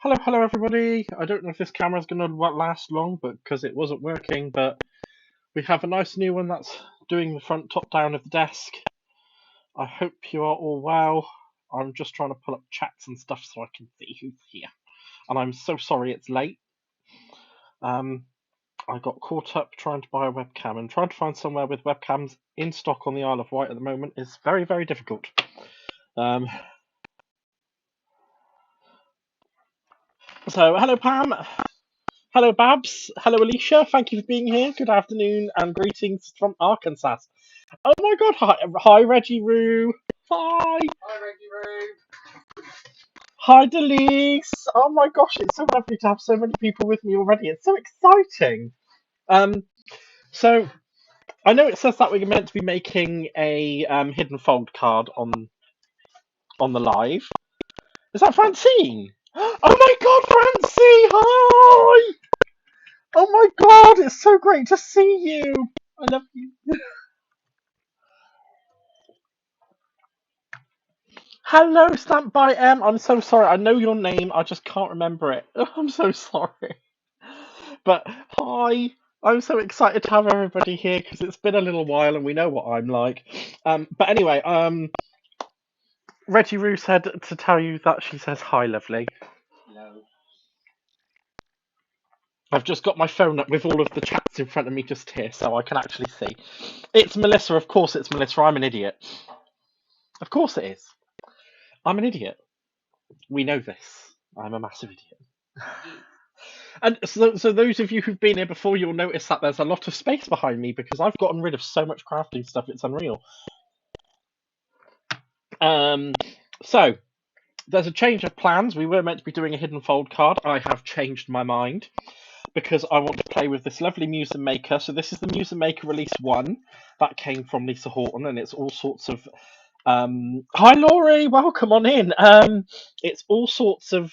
Hello everybody. I don't know if this camera's going to last long, but because it wasn't working, but we have a nice new one that's doing the front top down of the desk. I hope you are all well. I'm just trying to pull up chats and stuff so I can see who's here. And I'm so sorry it's late. Um, I got caught up trying to buy a webcam, and trying to find somewhere with webcams in stock on the Isle of Wight at the moment is very, very difficult. Um, so hello Pam. Hello, Babs. Hello, Alicia. Thank you for being here. Good afternoon and greetings from Arkansas. Oh my God! Hi, Reggie Roo. Hi. Hi, Reggie Roo. Hi, Delise. Oh my gosh, it's so lovely to have so many people with me already. It's so exciting. Um, so I know it says that we're meant to be making a hidden fold card on the live. Is that Francine? Oh my God, Francine! Hi. Oh my God, it's so great to see you. I love you. Hello, Stamped by M. I'm so sorry. I know your name. I just can't remember it. I'm so sorry. But hi. I'm so excited to have everybody here because it's been a little while and we know what I'm like. But anyway, Reggie Roo said to tell you that she says hi, lovely. Hello. I've just got my phone up with all of the chats in front of me just here so I can actually see. It's Melissa. Of course it's Melissa. I'm an idiot. Of course it is. I'm an idiot. We know this. I'm a massive idiot. And so those of you who've been here before, you'll notice that there's a lot of space behind me because I've gotten rid of so much crafting stuff, it's unreal. Um, so there's a change of plans. We were meant to be doing a hidden fold card. I have changed my mind because I want to play with this lovely Muse and Maker. So this is the Muse and Maker Release 1 that came from Lisa Horton, and it's all sorts of hi Laurie, welcome on in. It's all sorts of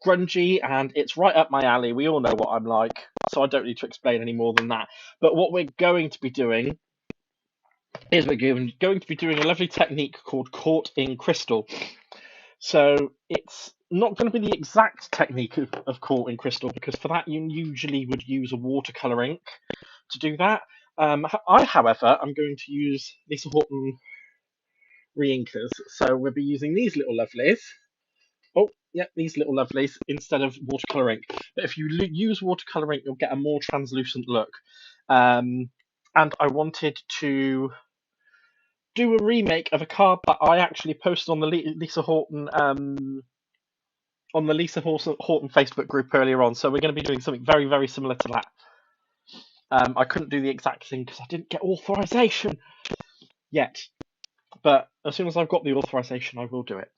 grungy, and it's right up my alley. We all know what I'm like, so I don't need to explain any more than that. But what we're going to be doing is we're going to be doing a lovely technique called Caught in Crystal. So it's not going to be the exact technique of Caught in Crystal, because for that you usually would use a watercolour ink to do that. However, I'm going to use Lisa Horton re-inkers. So we'll be using these little lovelies. Oh, yeah, these little lovelies instead of watercolour ink. But if you use watercolour ink, you'll get a more translucent look. And I wanted to do a remake of a card that I actually posted on the Lisa Horton Horton Facebook group earlier on. So we're going to be doing something very, very similar to that. I couldn't do the exact thing because I didn't get authorization yet. But as soon as I've got the authorization, I will do it.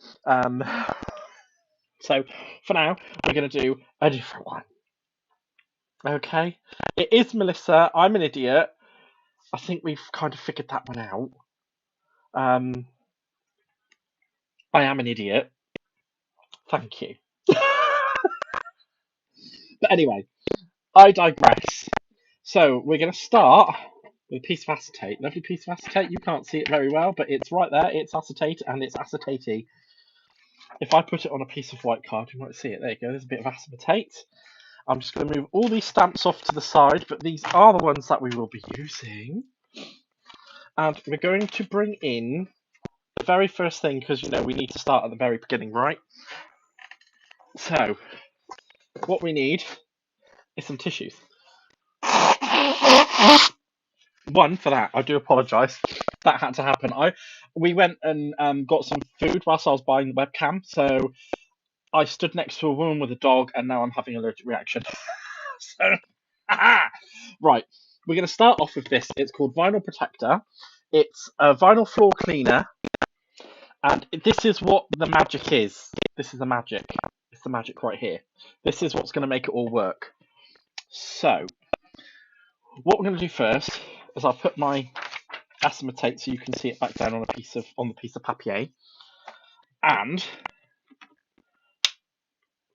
So for now, we're going to do a different one. Okay. It is Melissa. I'm an idiot. I think we've kind of figured that one out. I am an idiot. Thank you. But anyway, I digress. So we're going to start with a piece of acetate. Lovely piece of acetate. You can't see it very well, but it's right there. It's acetate and it's acetate-y. If I put it on a piece of white card, you might see it. There you go. There's a bit of acetate. I'm just going to move all these stamps off to the side, but these are the ones that we will be using. And we're going to bring in the very first thing, because, you know, we need to start at the very beginning, right? So, what we need is some tissues. One for that. I do apologise. That had to happen. We went and got some food whilst I was buying the webcam, so I stood next to a woman with a dog, and now I'm having an allergic reaction. So, right, we're going to start off with this. It's called Vinyl Protector. It's a vinyl floor cleaner, and this is what the magic is. This is the magic. It's the magic right here. This is what's going to make it all work. So, what we're going to do first is I'll put my acetate so you can see it back down on the piece of papier. And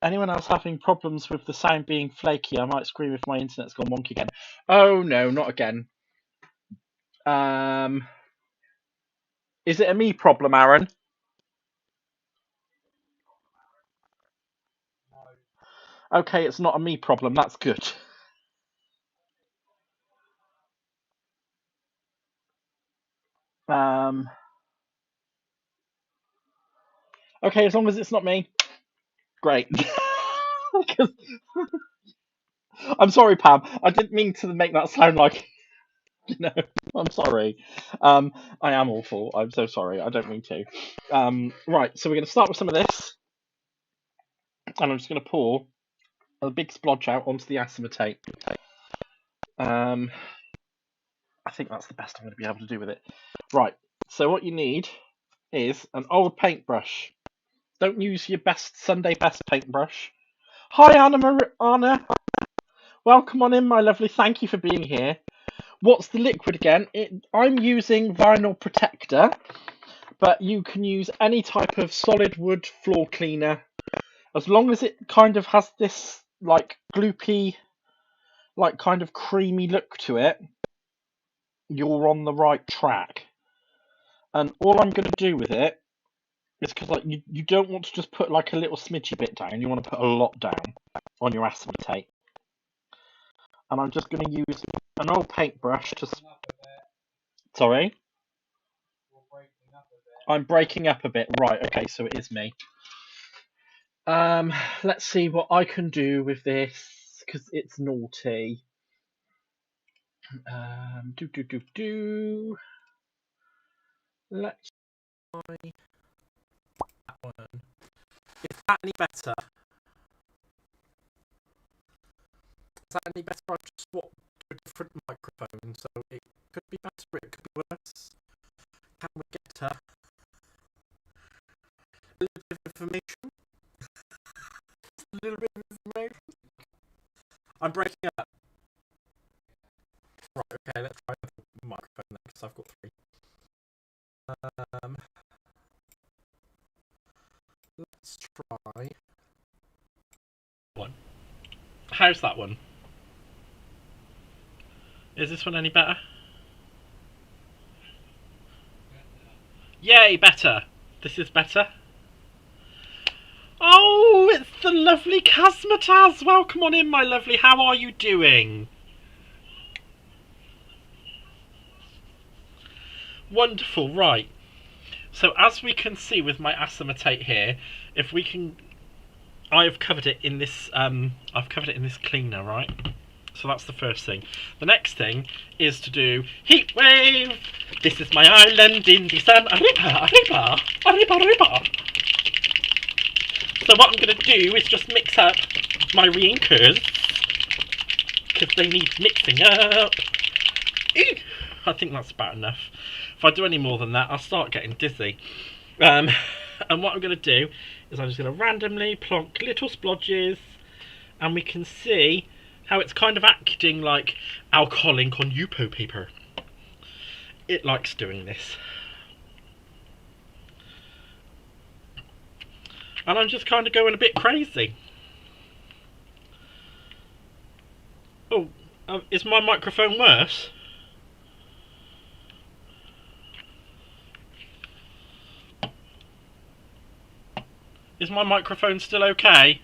anyone else having problems with the sound being flaky? I might scream if my internet's gone wonky again. Oh no, not again. Is it a me problem, Aaron? Okay, it's not a me problem. That's good. Okay, as long as it's not me. Great. I'm sorry, Pam. I didn't mean to make that sound like, no, I'm sorry. I am awful. I'm so sorry. I don't mean to. Right, so we're going to start with some of this, and I'm just going to pour a big splodge out onto the acetate. I think that's the best I'm going to be able to do with it. Right, so what you need is an old paintbrush. Don't use your Sunday best paintbrush. Hi, Anna. Welcome on in, my lovely. Thank you for being here. What's the liquid again? I'm using vinyl protector, but you can use any type of solid wood floor cleaner, as long as it kind of has this like gloopy, like kind of creamy look to it. You're on the right track. And all I'm going to do with it is because like you don't want to just put like a little smidgy bit down. You want to put a lot down on your acetate. And I'm just going to use an old paintbrush to. Sorry. I'm breaking up a bit. Right, okay, so it is me. Let's see what I can do with this, because it's naughty. Do. Let's try that one. Is that any better? Is that any better? I've just swapped to a different microphone, so it could be better, it could be worse. Can we get a little bit of information? A little bit of information? I'm breaking up. Right, okay, let's try the microphone then, because I've got 3. Let's try one. How's that one? Is this one any better? Yay, better. This is better. Oh, it's the lovely Casmataz. Welcome on in, my lovely. How are you doing? Wonderful, right. So as we can see with my acetate here, if we can, I've covered it in this cleaner, right? So that's the first thing. The next thing is to do heat wave. This is my island in the sun. Arriba, arriba, arriba, arriba. So what I'm going to do is just mix up my reinkers, because they need mixing up. Ew, I think that's about enough. If I do any more than that, I'll start getting dizzy. And what I'm going to do is I'm just going to randomly plonk little splodges, and we can see how it's kind of acting like alcohol ink on Yupo paper. It likes doing this. And I'm just kind of going a bit crazy. Oh, is my microphone worse? Is my microphone still okay?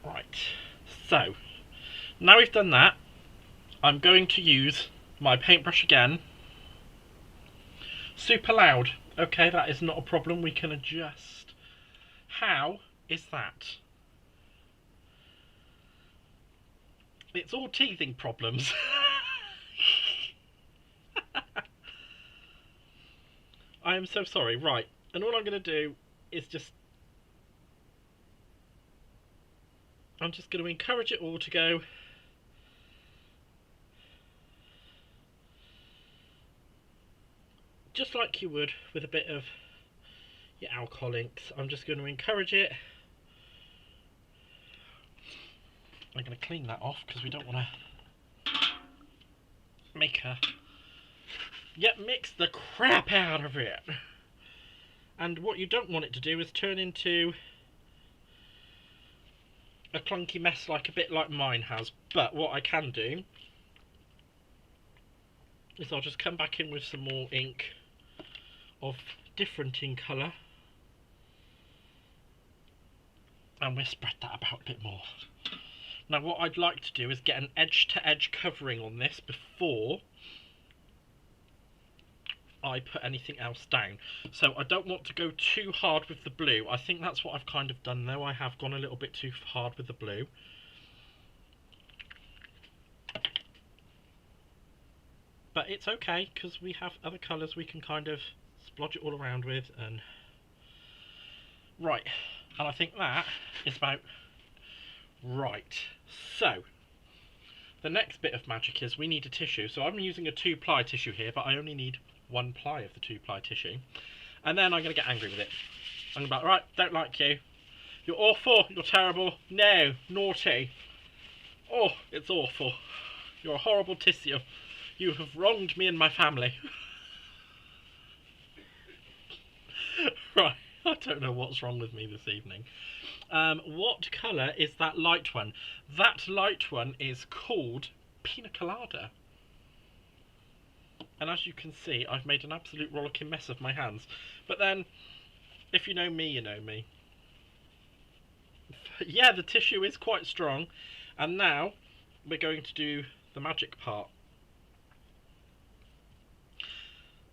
Right, so now we've done that, I'm going to use my paintbrush again. Super loud. Okay, that is not a problem, we can adjust. How is that? It's all teething problems. I am so sorry. Right, and all I'm going to do is I'm just going to encourage it all to go. Just like you would with a bit of your alcohol inks. I'm just going to encourage it. I'm going to clean that off because we don't want to make a... Yep, mix the crap out of it. And what you don't want it to do is turn into a clunky mess like a bit like mine has. But what I can do is I'll just come back in with some more ink of different in colour, and we'll spread that about a bit more. Now what I'd like to do is get an edge-to-edge covering on this before I put anything else down. So I don't want to go too hard with the blue. I think that's what I've kind of done though. I have gone a little bit too hard with the blue. But it's okay, because we have other colours we can kind of splodge it all around with. And right, and I think that is about right. So the next bit of magic is we need a tissue. So I'm using a 2-ply tissue here, but I only need 1 ply of the 2-ply tissue. And then I'm going to get angry with it. I'm about, right, don't like you. You're awful, you're terrible, no, naughty. Oh, it's awful. You're a horrible tissue. You have wronged me and my family. Right, I don't know what's wrong with me this evening. What colour is that light one? That light one is called Pina Colada. And as you can see, I've made an absolute rollicking mess of my hands. But then, if you know me, you know me. Yeah, the tissue is quite strong. And now, we're going to do the magic part.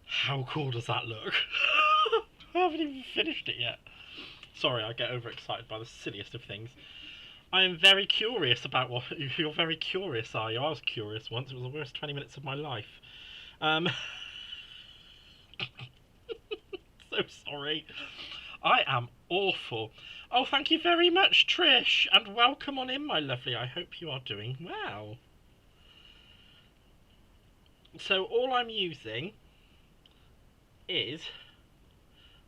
How cool does that look? I haven't even finished it yet. Sorry, I get overexcited by the silliest of things. I am very curious about what... You're very curious, are you? I was curious once. It was the worst 20 minutes of my life. So sorry. I am awful. Oh, thank you very much, Trish. And welcome on in, my lovely. I hope you are doing well. So all I'm using is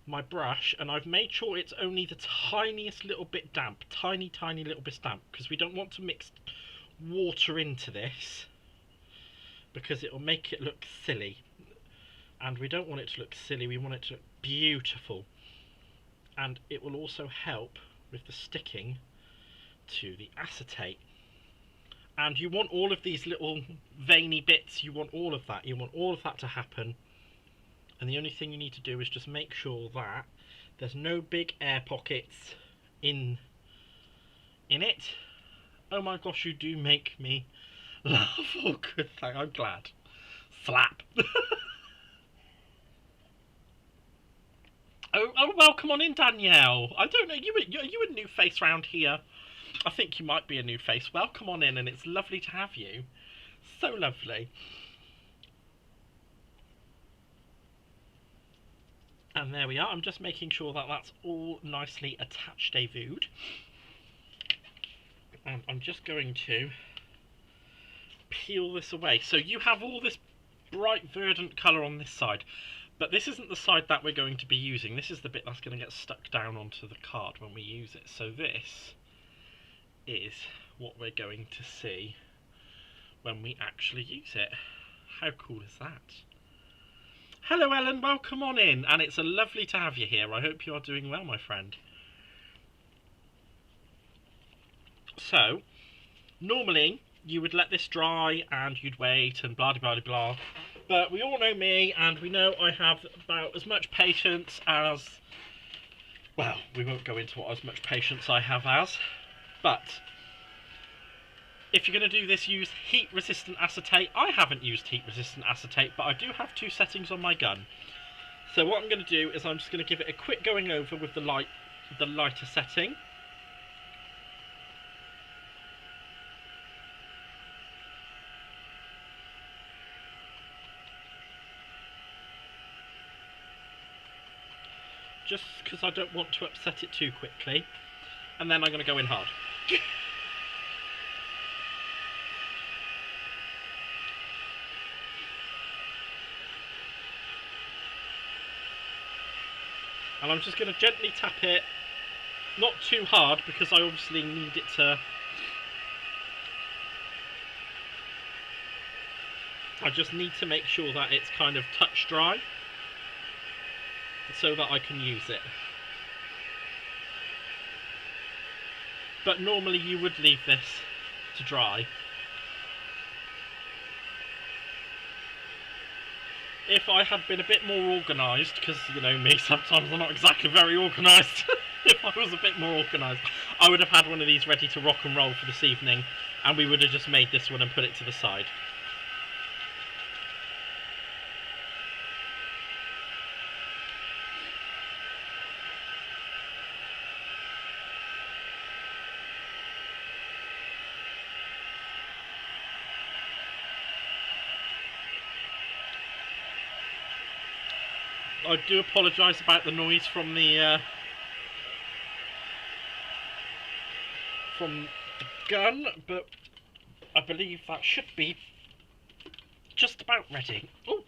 my brush, and I've made sure it's only the tiniest little bit damp, tiny little bit damp, because we don't want to mix water into this, because it will make it look silly, and we don't want it to look silly, we want it to look beautiful, and it will also help with the sticking to the acetate. And you want all of these little veiny bits, you want all of that to happen. And the only thing you need to do is just make sure that there's no big air pockets in it. Oh my gosh, you do make me laugh. Oh, good thing. I'm glad. Slap. oh, welcome on in, Danielle. I don't know, you a new face round here. I think you might be a new face. Welcome on in, and it's lovely to have you. So lovely. And there we are. I'm just making sure that that's all nicely attached-a-vood. And I'm just going to peel this away. So you have all this bright verdant colour on this side, but this isn't the side that we're going to be using. This is the bit that's going to get stuck down onto the card when we use it. So this is what we're going to see when we actually use it. How cool is that? Hello Ellen, welcome on in, and it's lovely to have you here. I hope you are doing well, my friend. So, normally you would let this dry and you'd wait and blah blah blah blah, but we all know me, and we know I have about as much patience as, well, we won't go into what as much patience I have as, but if you're going to do this, use heat-resistant acetate. I haven't used heat-resistant acetate, but I do have 2 settings on my gun. So what I'm going to do is I'm just going to give it a quick going over with the lighter setting. Just because I don't want to upset it too quickly. And then I'm going to go in hard. And I'm just going to gently tap it, not too hard, because I obviously need it to... I just need to make sure that it's kind of touch dry, so that I can use it. But normally you would leave this to dry. if I had been a bit more organised, because you know me, sometimes I'm not exactly very organised. If I was a bit more organised, I would have had one of these ready to rock and roll for this evening, and we would have just made this one and put it to the side. I do apologise about the noise from the gun, but I believe that should be just about ready. Ooh.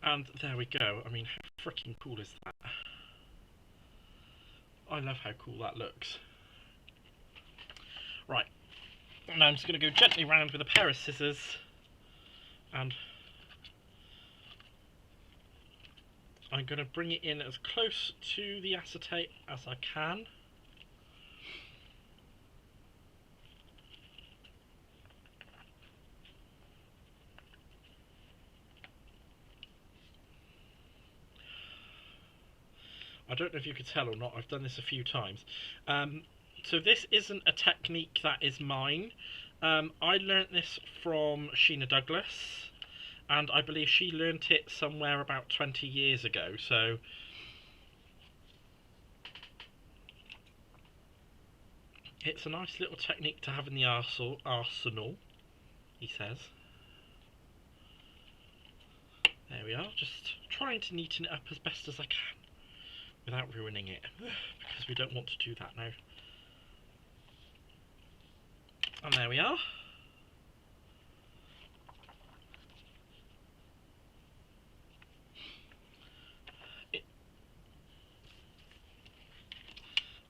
And there we go. I mean, how freaking cool is that? I love how cool that looks. Right, now I'm just going to go gently round with a pair of scissors, and I'm going to bring it in as close to the acetate as I can. I don't know if you could tell or not, I've done this a few times. So this isn't a technique that is mine. I learnt this from Sheena Douglas, and I believe she learnt it somewhere about 20 years ago. So it's a nice little technique to have in the arsenal, he says. There we are, just trying to neaten it up as best as I can without ruining it, because we don't want to do that now. And there we are.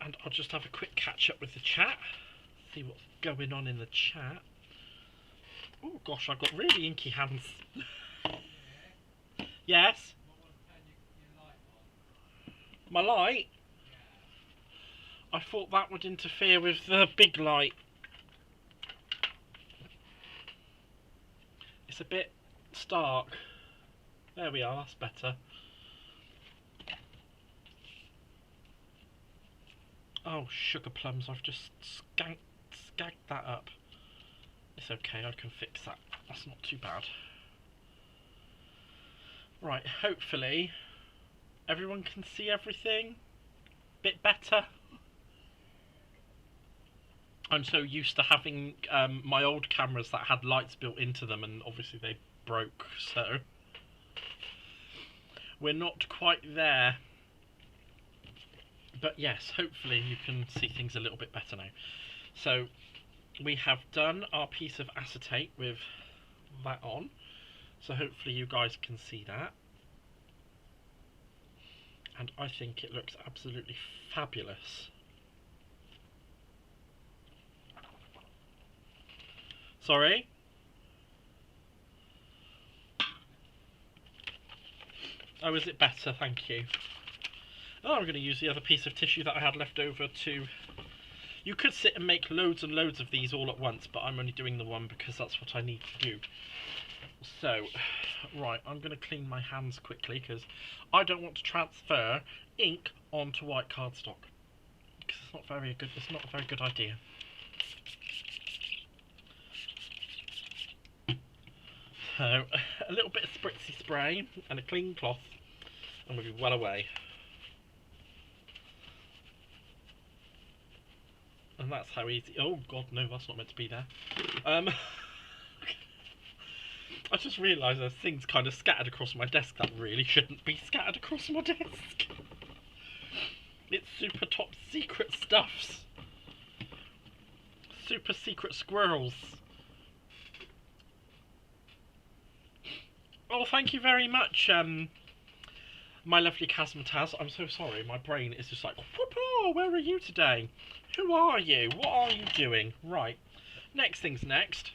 And I'll just have a quick catch up with the chat, see what's going on in the chat. Oh gosh, I've got really inky hands. Yes? My light? I thought that would interfere with the big light. It's a bit stark. There we are, that's better. Oh, sugar plums, I've just skagged that up. It's okay, I can fix that. That's not too bad. Right, hopefully everyone can see everything bit better. I'm so used to having my old cameras that had lights built into them, and obviously they broke, so we're not quite there. But yes, hopefully you can see things a little bit better now. So we have done our piece of acetate with that on, so hopefully you guys can see that. And I think it looks absolutely fabulous. Sorry? Oh, is it better? Thank you. Oh, I'm going to use the other piece of tissue that I had left over to... You could sit and make loads and loads of these all at once, but I'm only doing the one because that's what I need to do. So, right, I'm going to clean my hands quickly because I don't want to transfer ink onto white cardstock, because it's not a very good idea. So, a little bit of spritzy spray and a clean cloth, and we'll be well away. And that's how easy... Oh god, no, that's not meant to be there. I just realised there's things kind of scattered across my desk that really shouldn't be scattered across my desk. It's super top secret stuffs. Super secret squirrels. Oh, thank you very much, my lovely Casmataz. I'm so sorry, my brain is just like, whoop, where are you today? Who are you? What are you doing? Right, next thing's next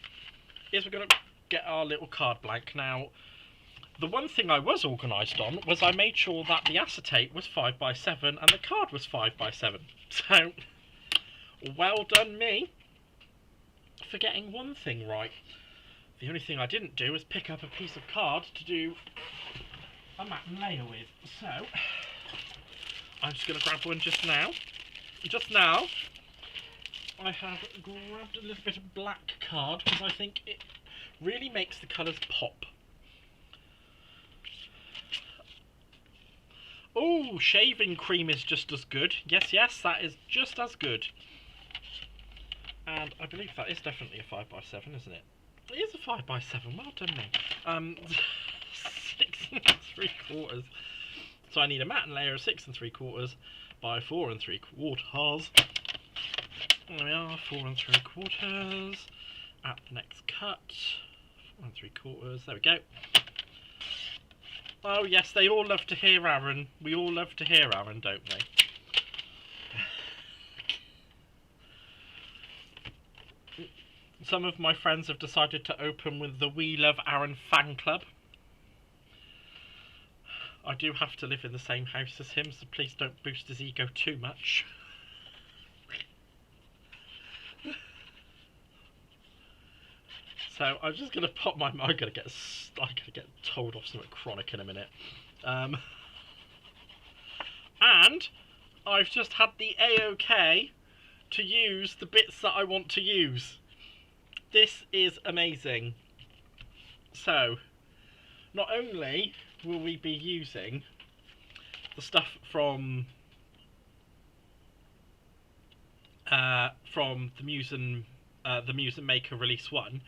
is we're going to get our little card blank. Now, the one thing I was organised on was I made sure that the acetate was 5x7 and the card was 5x7. So, well done me. forgetting one thing right. The only thing I didn't do was pick up a piece of card to do a matte and layer with. So, I'm just going to grab one just now. Just now, I have grabbed a little bit of black card because I think it really makes the colours pop. Oh, shaving cream is just as good. Yes, yes, that is just as good. And I believe that is definitely a 5x7, isn't it? It is a 5x7, well done me. 6 3/4. So I need a matte and layer of 6 3/4 by 4 3/4. There we are, 4 3/4. At the next cut, 4 3/4. There we go. Oh yes, they all love to hear Aaron. We all love to hear Aaron, don't we? Some of my friends have decided to open with the We Love Aaron fan club. I do have to live in the same house as him, so please don't boost his ego too much. So I'm just gonna pop my. I'm gonna get told off something chronic in a minute. And I've just had the A-OK to use the bits that I want to use. This is amazing. So, not only will we be using the stuff from the Muse and Maker Release 1,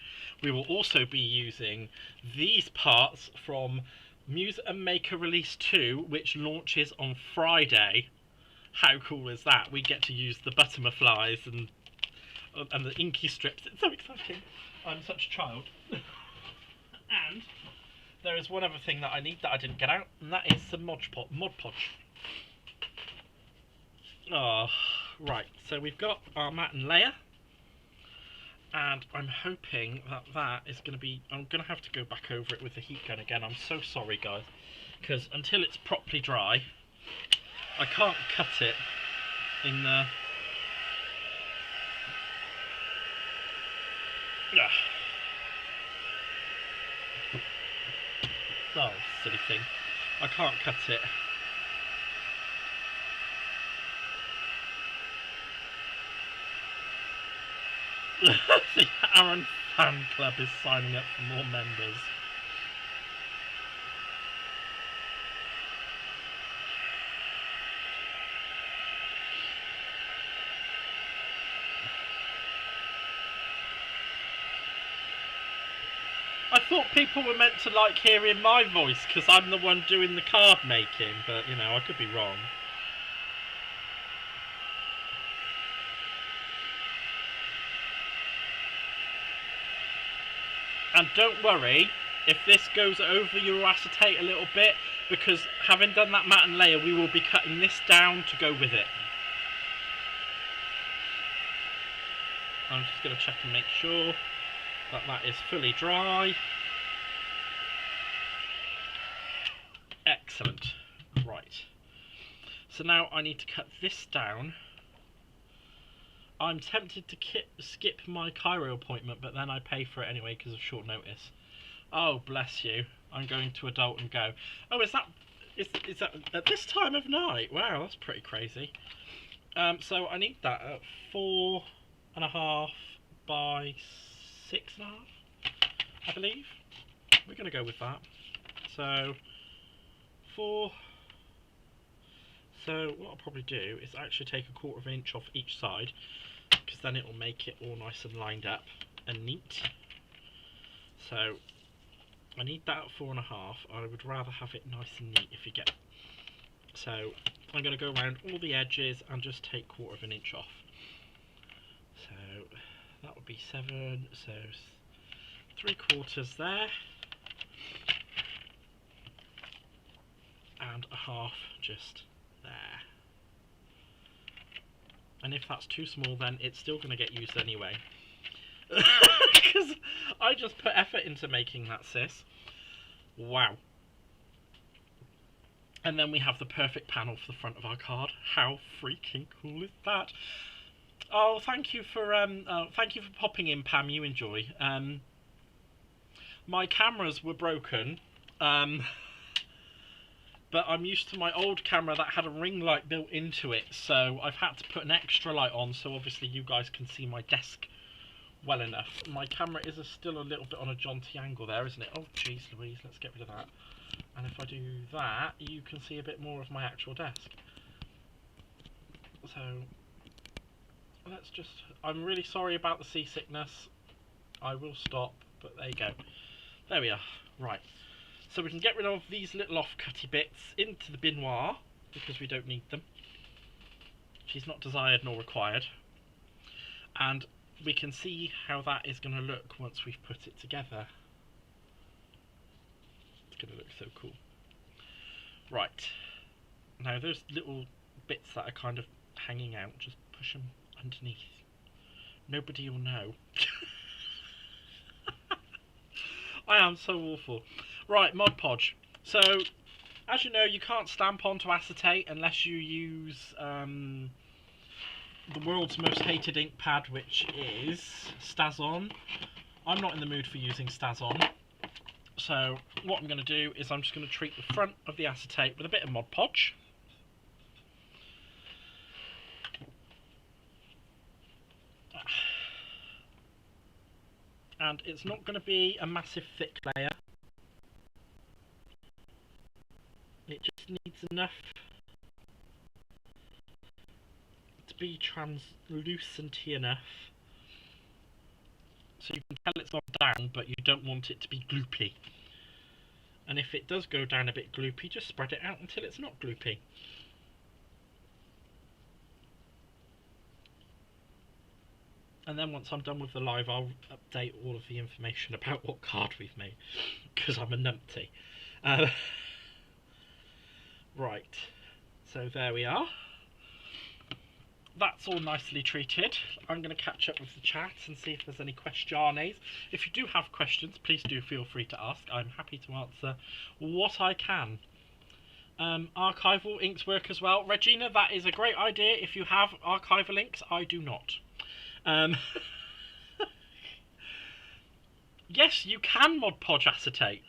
we will also be using these parts from Muse and Maker Release 2, which launches on Friday. How cool is that? We get to use the butterflies and the inky strips. It's so exciting. I'm such a child. And there is one other thing that I need that I didn't get out, and that is some Mod Podge. Oh, right. So we've got our matte and layer, and I'm hoping that that is going to be. I'm going to have to go back over it with the heat gun again. I'm so sorry, guys, because until it's properly dry, I can't cut it in the. Oh, silly thing. I can't cut it. The Aaron fan club is signing up for more members. I thought people were meant to like hearing my voice because I'm the one doing the card making, but you know, I could be wrong. And don't worry if this goes over your acetate a little bit, because having done that matte and layer, we will be cutting this down to go with it. I'm just going to check and make sure that that is fully dry. Excellent. Right. So now I need to cut this down. I'm tempted to skip my Cairo appointment, but then I pay for it anyway because of short notice. Oh, bless you. I'm going to adult and go. Oh, is that at this time of night? Wow, that's pretty crazy. So I need that at 4.5 by 6.5, I believe. We're going to go with that. So 4. So what I'll probably do is actually take 1/4 inch off each side, because then it will make it all nice and lined up and neat. So I need that at 4.5. I would rather have it nice and neat if you get. So I'm going to go around all the edges and just take 1/4 inch off. So that would be 7. So 3/4 there, and 1/2 just there. And if that's too small, then it's still going to get used anyway. Because I just put effort into making that, sis. Wow. And then we have the perfect panel for the front of our card. How freaking cool is that? Oh, thank you for popping in, Pam. You enjoy. My cameras were broken, um, but I'm used to my old camera that had a ring light built into it, so I've had to put an extra light on, so obviously you guys can see my desk well enough. My camera is still a little bit on a jaunty angle there, isn't it? Oh, jeez Louise, let's get rid of that. And if I do that, you can see a bit more of my actual desk. So, let's just... I'm really sorry about the seasickness. I will stop, but there you go. There we are. Right. So we can get rid of these little off-cutty bits into the binoir, because we don't need them. She's not desired nor required. And we can see how that is going to look once we've put it together. It's going to look so cool. Right. Now those little bits that are kind of hanging out, just push them underneath. Nobody will know. I am so awful. Right, Mod Podge. So, as you know, you can't stamp onto acetate unless you use the world's most hated ink pad, which is Stazon. I'm not in the mood for using Stazon. So, what I'm going to do is I'm just going to treat the front of the acetate with a bit of Mod Podge. And it's not going to be a massive thick layer. It just needs enough to be translucent enough so you can tell it's gone down, but you don't want it to be gloopy. And if it does go down a bit gloopy, just spread it out until it's not gloopy. And then once I'm done with the live, I'll update all of the information about what card we've made, because I'm a numpty. Right, so there we are. That's all nicely treated. I'm going to catch up with the chat and see if there's any questiones. If you do have questions, please do feel free to ask. I'm happy to answer what I can. Archival inks work as well. Regina, that is a great idea. If you have archival inks, I do not. Yes, you can Mod Podge acetate.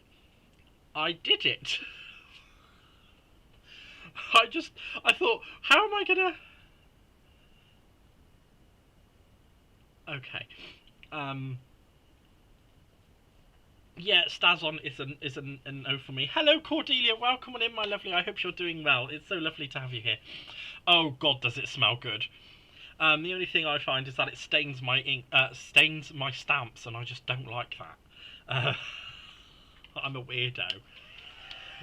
I did it. I thought, how am I gonna... Okay. Yeah, Stazon is an no for me. Hello, Cordelia. Welcome on in, my lovely. I hope you're doing well. It's so lovely to have you here. Oh God, does it smell good? The only thing I find is that it stains my ink, stains my stamps, and I just don't like that. I'm a weirdo.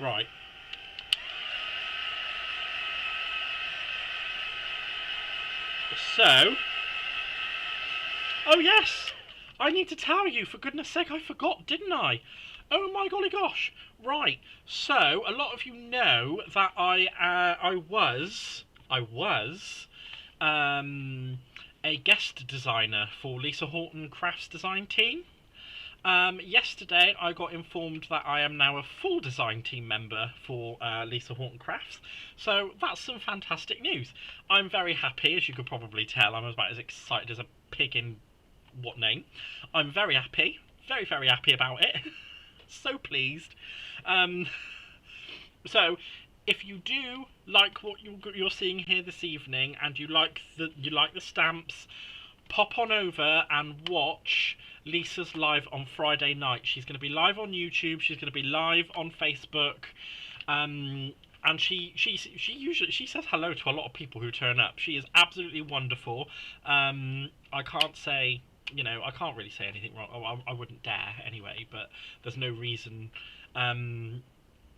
Right. So, oh yes, I need to tell you, for goodness sake, I forgot, didn't I? Oh my golly gosh. Right, so a lot of you know that I was a guest designer for Lisa Horton Crafts design team. Yesterday I got informed that I am now a full design team member for Lisa Horton Crafts, so that's some fantastic news. I'm very happy, as you could probably tell. I'm about as excited as a pig in what name. I'm very happy, very, very happy about it. So pleased. So if you do like what you're seeing here this evening, and you like the stamps, pop on over and watch Lisa's live on Friday night. She's going to be live on YouTube. She's going to be live on Facebook. And she says hello to a lot of people who turn up. She is absolutely wonderful. I can't say, I can't really say anything wrong. I wouldn't dare anyway, but there's no reason.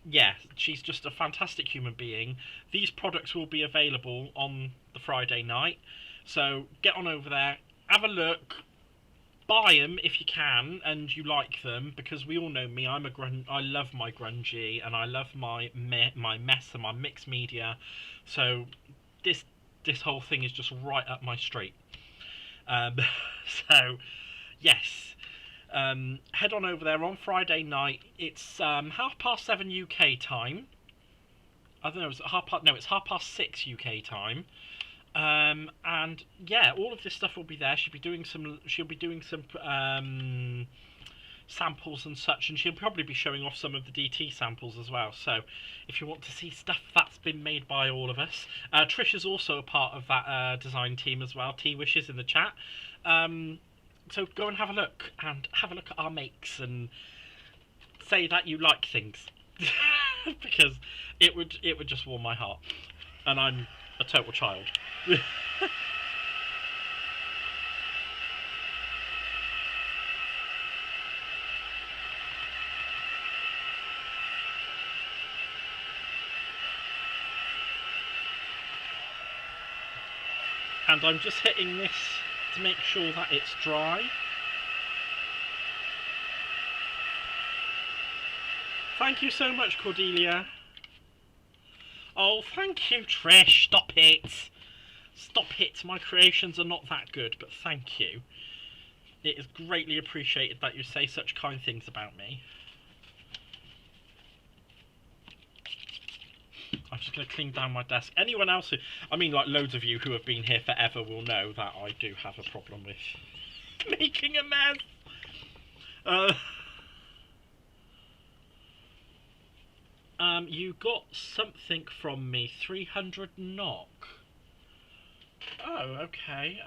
Yeah, she's just a fantastic human being. These products will be available on the Friday night, so get on over there, have a look, buy them if you can and you like them, because we all know me. I love my grungy, and I love my mess and my mixed media. So this whole thing is just right up my street. So yes. Head on over there on Friday night. It's 7:30 UK time. I don't know. It's 6:30 UK time. And yeah, all of this stuff will be there. She'll be doing some samples and such, and she'll probably be showing off some of the DT samples as well. So if you want to see stuff that's been made by all of us, Trish is also a part of that design team as well. T Wishes in the chat. So go and have a look at our makes and say that you like things because it would just warm my heart, and I'm a total child. And I'm just hitting this to make sure that it's dry. Thank you so much, Cordelia. Oh, thank you, Trish. Stop it. Stop it. My creations are not that good, but thank you. It is greatly appreciated that you say such kind things about me. I'm just going to clean down my desk. Anyone else who... I mean, like, loads of you who have been here forever will know that I do have a problem with making a mess. You got something from me. 300 knock. Oh, okay.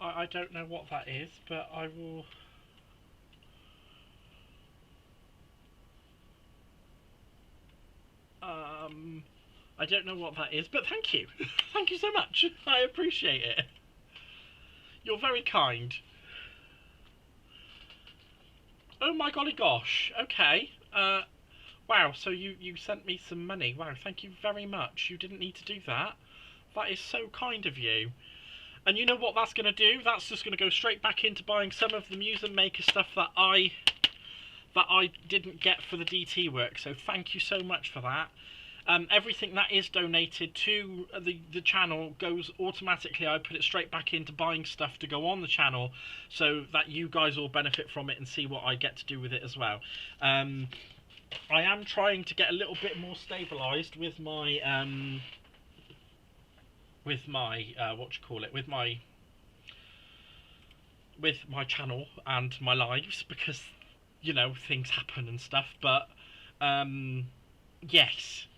I don't know what that is, but I will... I don't know what that is, but thank you. Thank you so much. I appreciate it. You're very kind. Oh my golly gosh. Okay. Wow, so you sent me some money. Wow, thank you very much. You didn't need to do that. That is so kind of you. And you know what that's going to do? That's just going to go straight back into buying some of the Muse and Maker stuff that I didn't get for the DT work. So thank you so much for that. Everything that is donated to the channel goes automatically. I put it straight back into buying stuff to go on the channel, so that you guys all benefit from it and see what I get to do with it as well. I am trying to get a little bit more stabilised with my with my channel and my lives, because you know things happen and stuff. But yes.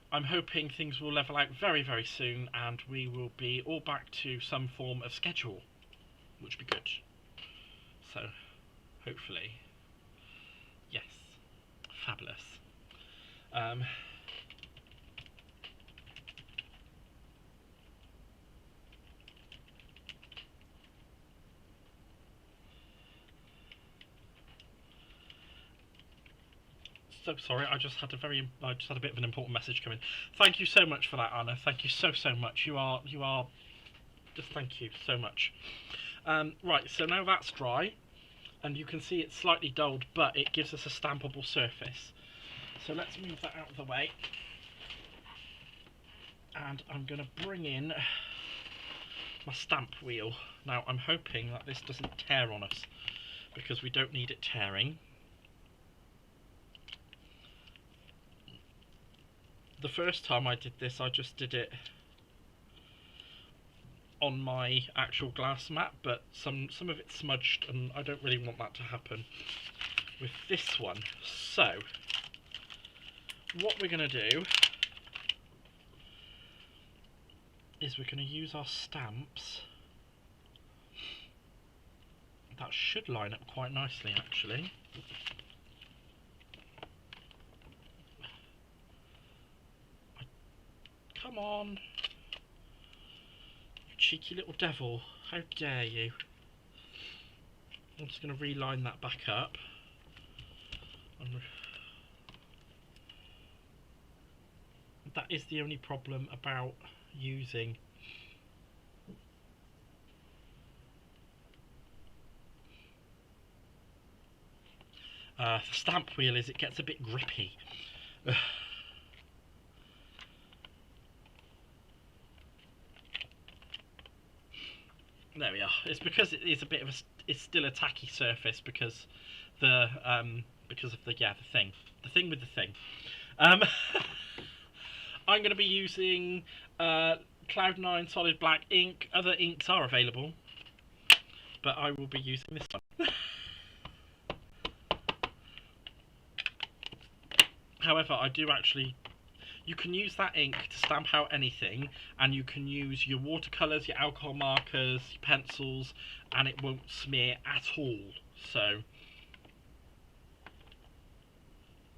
I'm hoping things will level out very, very soon, and we will be all back to some form of schedule, which would be good. So, hopefully, yes, fabulous. So sorry, I just had a bit of an important message come in. Thank you so much for that, Anna. Thank you so much. You are just thank you so much. Right, so now that's dry, and you can see it's slightly dulled, but it gives us a stampable surface. So let's move that out of the way, and I'm going to bring in my stamp wheel. Now I'm hoping that this doesn't tear on us, because we don't need it tearing. The first time I did this, I just did it on my actual glass mat, but some of it smudged, and I don't really want that to happen with this one. So what we're going to do is we're going to use our stamps. That should line up quite nicely, actually. Come on, you cheeky little devil, how dare you. I'm just going to reline that back up. That is the only problem about using the stamp wheel, is it gets a bit grippy. There we are. It's because it is a bit of it's still a tacky surface because of the thing with the thing. I'm going to be using Cloud9 Solid Black ink. Other inks are available, but I will be using this one. However, I do actually... You can use that ink to stamp out anything, and you can use your watercolours, your alcohol markers, your pencils, and it won't smear at all. So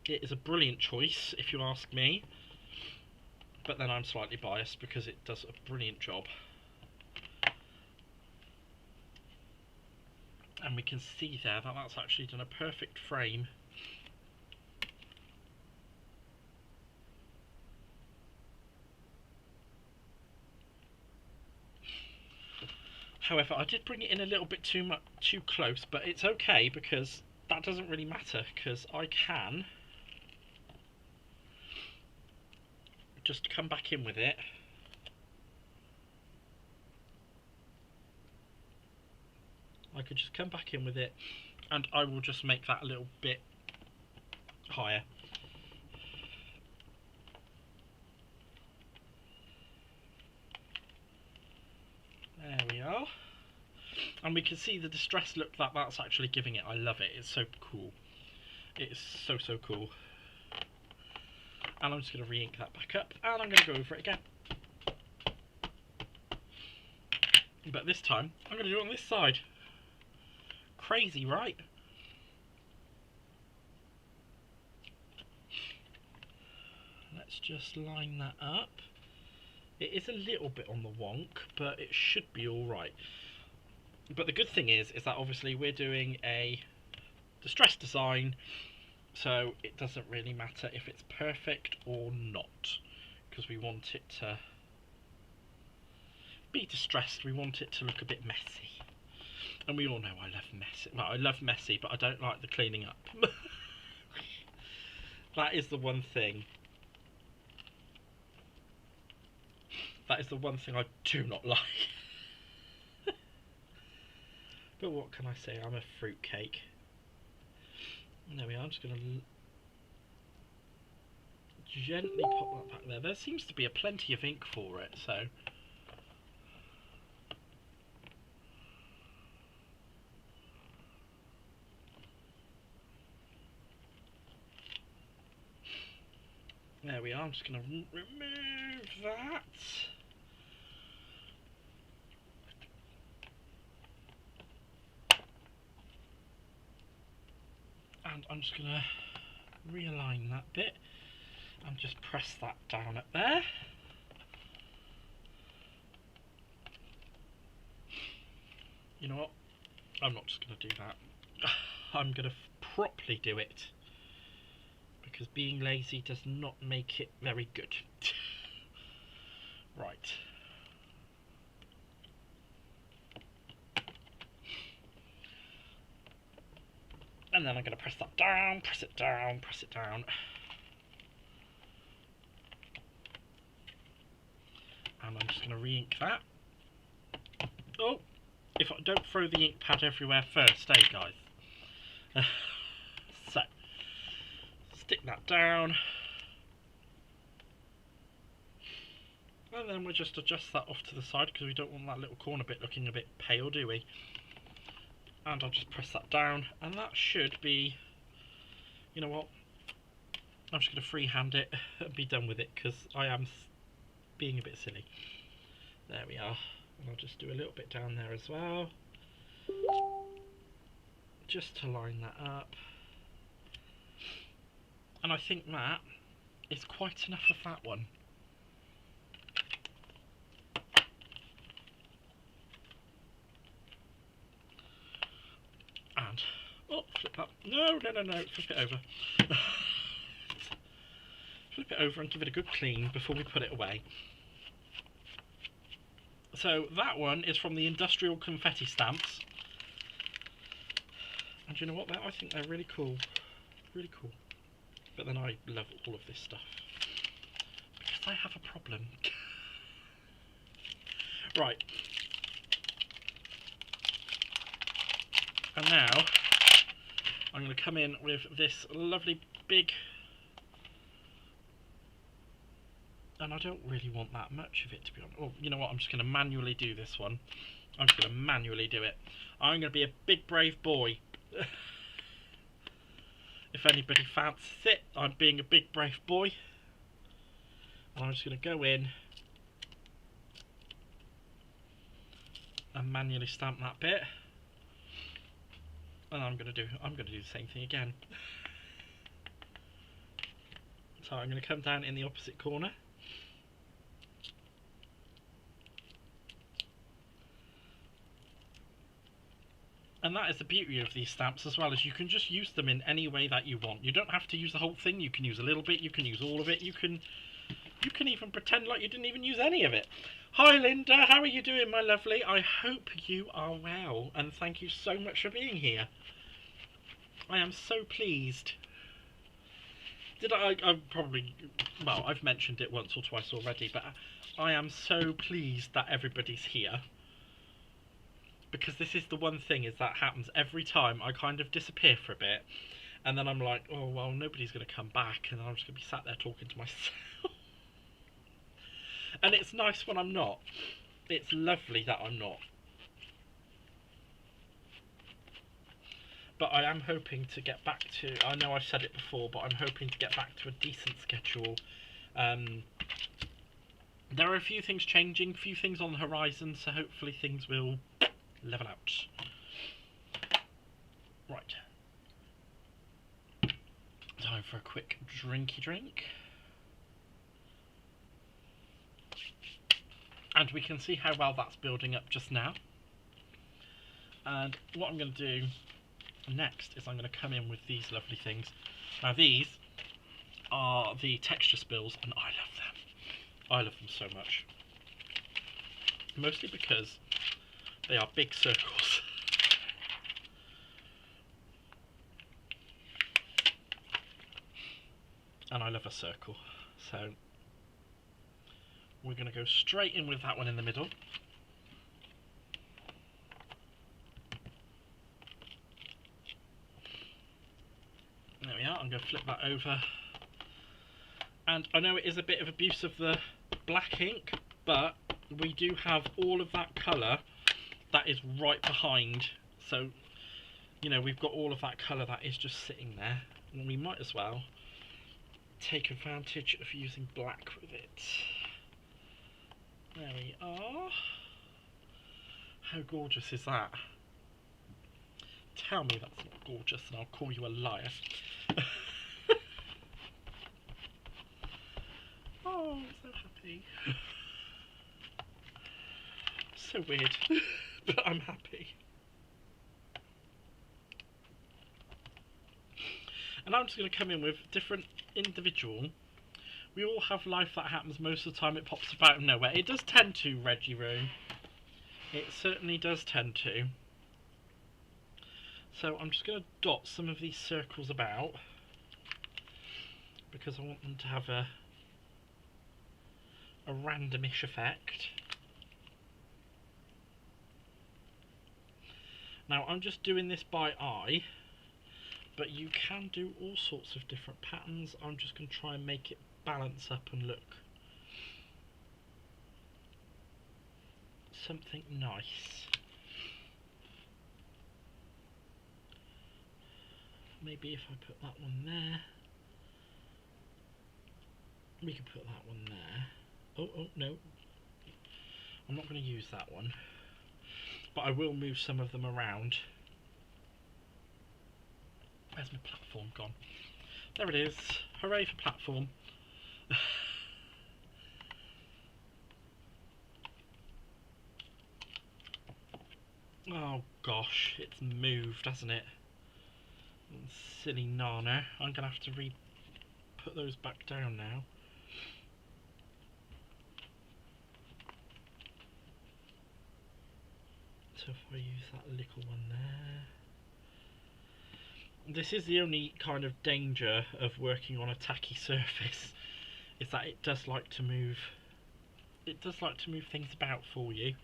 it is a brilliant choice, if you ask me. But then I'm slightly biased because it does a brilliant job. And we can see there that that's actually done a perfect frame. However, I did bring it in a little bit too close, but it's okay because that doesn't really matter, because I can just come back in with it. I could just come back in with it, and I will just make that a little bit higher. There we are. And we can see the distressed look that that's actually giving it. I love it. It's so cool. It is so, so cool. And I'm just going to re-ink that back up, and I'm going to go over it again. But this time, I'm going to do it on this side. Crazy, right? Let's just line that up. It is a little bit on the wonk, but it should be alright. But the good thing is that obviously we're doing a distressed design, so it doesn't really matter if it's perfect or not, because we want it to be distressed, we want it to look a bit messy. And we all know I love messy. Well, I love messy, but I don't like the cleaning up. That is the one thing. That is the one thing I do not like. But what can I say? I'm a fruitcake. There we are. I'm just going to gently pop that back there. There seems to be a plenty of ink for it, so... There we are. I'm just going to remove that. And I'm just going to realign that bit and just press that down up there. You know what? I'm not just going to do that. I'm going to properly do it, because being lazy does not make it very good. Right. And then I'm going to press that down, press it down, press it down. And I'm just going to re-ink that. Oh, if I don't throw the ink pad everywhere first, eh guys? So, stick that down. And then we'll just adjust that off to the side, because we don't want that little corner bit looking a bit pale, do we? And I'll just press that down, and that should be, you know what, I'm just going to freehand it and be done with it, because I am being a bit silly. There we are. And I'll just do a little bit down there as well, just to line that up. And I think that is quite enough of that one. And, oh, flip that. No, flip it over. Flip it over and give it a good clean before we put it away. So that one is from the Industrial Confetti Stamps. And you know what, I think they're really cool. Really cool. But then I love all of this stuff, because I have a problem. Right. And now I'm going to come in with this lovely big And I don't really want that much of it, to be honest. Oh, you know what? I'm just going to manually do this one. I'm just going to manually do it. I'm going to be a big brave boy. If anybody fancies it, I'm being a big brave boy. And I'm just going to go in and manually stamp that bit. And I'm going to do the same thing again. So I'm going to come down in the opposite corner. And that is the beauty of these stamps as well, as you can just use them in any way that you want. You don't have to use the whole thing, you can use a little bit, you can use all of it, you can even pretend like you didn't even use any of it. Hi Linda, how are you doing, my lovely? I hope you are well, and thank you so much for being here. I am so pleased. Well, I've mentioned it once or twice already, but I am so pleased that everybody's here. Because this is the one thing is that happens every time. I kind of disappear for a bit, and then I'm like, oh well, nobody's going to come back, and I'm just going to be sat there talking to myself. And it's nice when I'm not. It's lovely that I'm not. But I am hoping to get back to, I know I've said it before, but I'm hoping to get back to a decent schedule. There are a few things changing, a few things on the horizon, so hopefully things will level out. Right. Time for a quick drinky drink. And we can see how well that's building up just now. And what I'm going to do next is I'm going to come in with these lovely things. Now these are the texture spills, and I love them. I love them so much. Mostly because they are big circles. And I love a circle. So we're going to go straight in with that one in the middle. There we are, I'm going to flip that over. And I know it is a bit of abuse of the black ink, but we do have all of that colour that is right behind. So, you know, we've got all of that colour that is just sitting there. And we might as well take advantage of using black with it. There we are. How gorgeous is that? Tell me that's not gorgeous and I'll call you a liar. Oh, I'm so happy. So weird, but I'm happy. And I'm just going to come in with different individual. We all have life that happens most of the time. It pops up out of nowhere. It does tend to, Reggie Room. It certainly does tend to. So I'm just going to dot some of these circles about, because I want them to have a randomish effect. Now I'm just doing this by eye, but you can do all sorts of different patterns. I'm just going to try and make it balance up and look something nice. Maybe if I put that one there, we can put that one there. Oh no, I'm not going to use that one, but I will move some of them around. Where's my platform gone? There it is. Hooray for platform. Oh gosh, it's moved, hasn't it? Silly Nana. I'm going to have to put those back down now. So if I use that little one there. This is the only kind of danger of working on a tacky surface, is that it does like to move. It does like to move things about for you.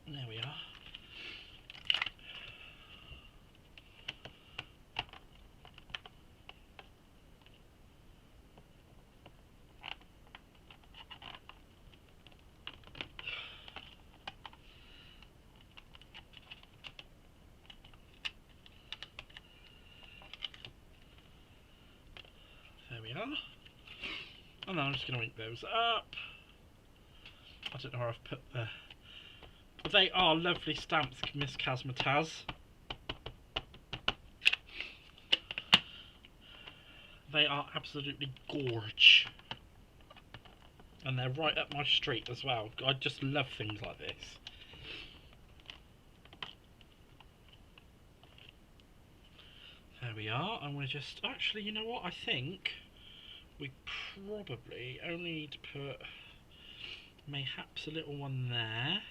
There we are. we are. And then I'm just going to ink those up. I don't know where I've put the... They are lovely stamps, Miss Casmataz. They are absolutely gorge. And they're right up my street as well. I just love things like this. There we are. And we're just... Actually, you know what? I think we probably only need to put mayhaps a little one there.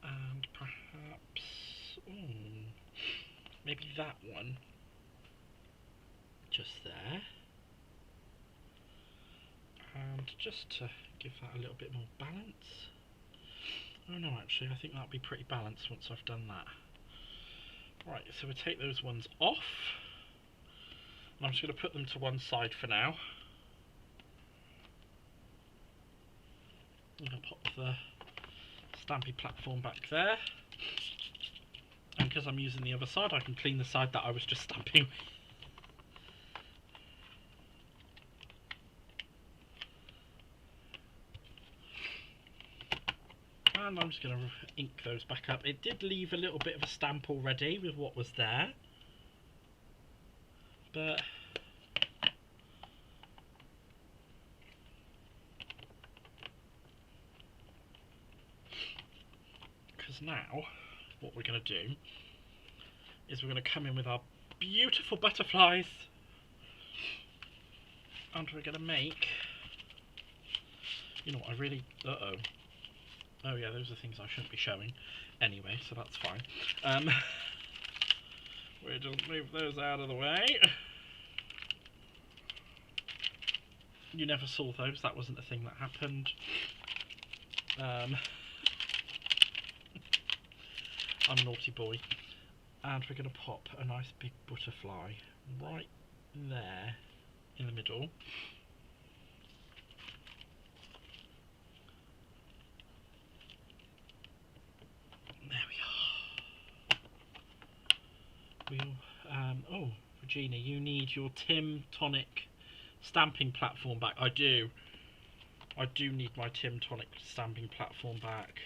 And perhaps... maybe that one. Just there. And just to give that a little bit more balance. Oh no, actually, I think that'll be pretty balanced once I've done that. Right, so we'll take those ones off. And I'm just going to put them to one side for now. I'm going to pop the stampy platform back there. And because I'm using the other side, I can clean the side that I was just stamping with. And I'm just going to ink those back up. It did leave a little bit of a stamp already with what was there. But... because now, what we're going to do is we're going to come in with our beautiful butterflies. And we're going to make... You know what, I really... Uh-oh. Oh yeah, those are things I shouldn't be showing anyway, so that's fine. We'll just move those out of the way. You never saw those, that wasn't a thing that happened. I'm a naughty boy. And we're going to pop a nice big butterfly right there in the middle. Oh, Regina, you need your Tim Tonic stamping platform back. I do need my Tim Tonic stamping platform back.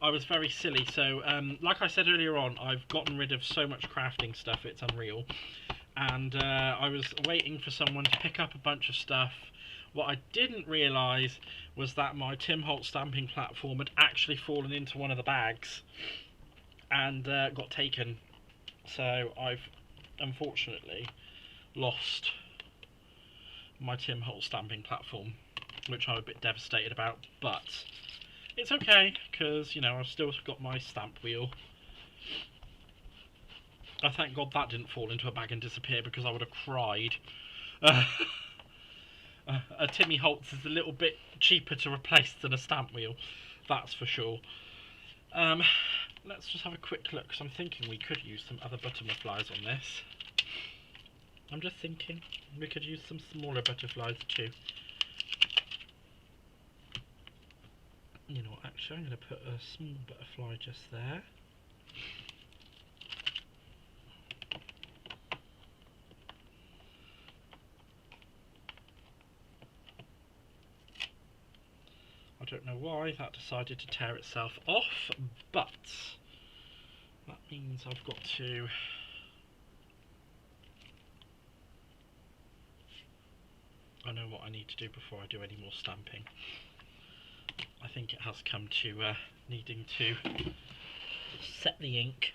I was very silly, so like I said earlier on, I've gotten rid of so much crafting stuff, it's unreal. And I was waiting for someone to pick up a bunch of stuff. What I didn't realise was that my Tim Holt stamping platform had actually fallen into one of the bags and got taken. So I've unfortunately lost my Tim Holt stamping platform, which I'm a bit devastated about, but it's okay because, you know, I've still got my stamp wheel. I thank God that didn't fall into a bag and disappear, because I would have cried. A Timmy Holtz is a little bit cheaper to replace than a stamp wheel, that's for sure. Let's just have a quick look, because I'm thinking we could use some other butterflies on this. I'm just thinking we could use some smaller butterflies too. You know what, actually I'm going to put a small butterfly just there. I don't know why that decided to tear itself off, but that means I've got to I know what I need to do before I do any more stamping. I think it has come to needing to set the ink.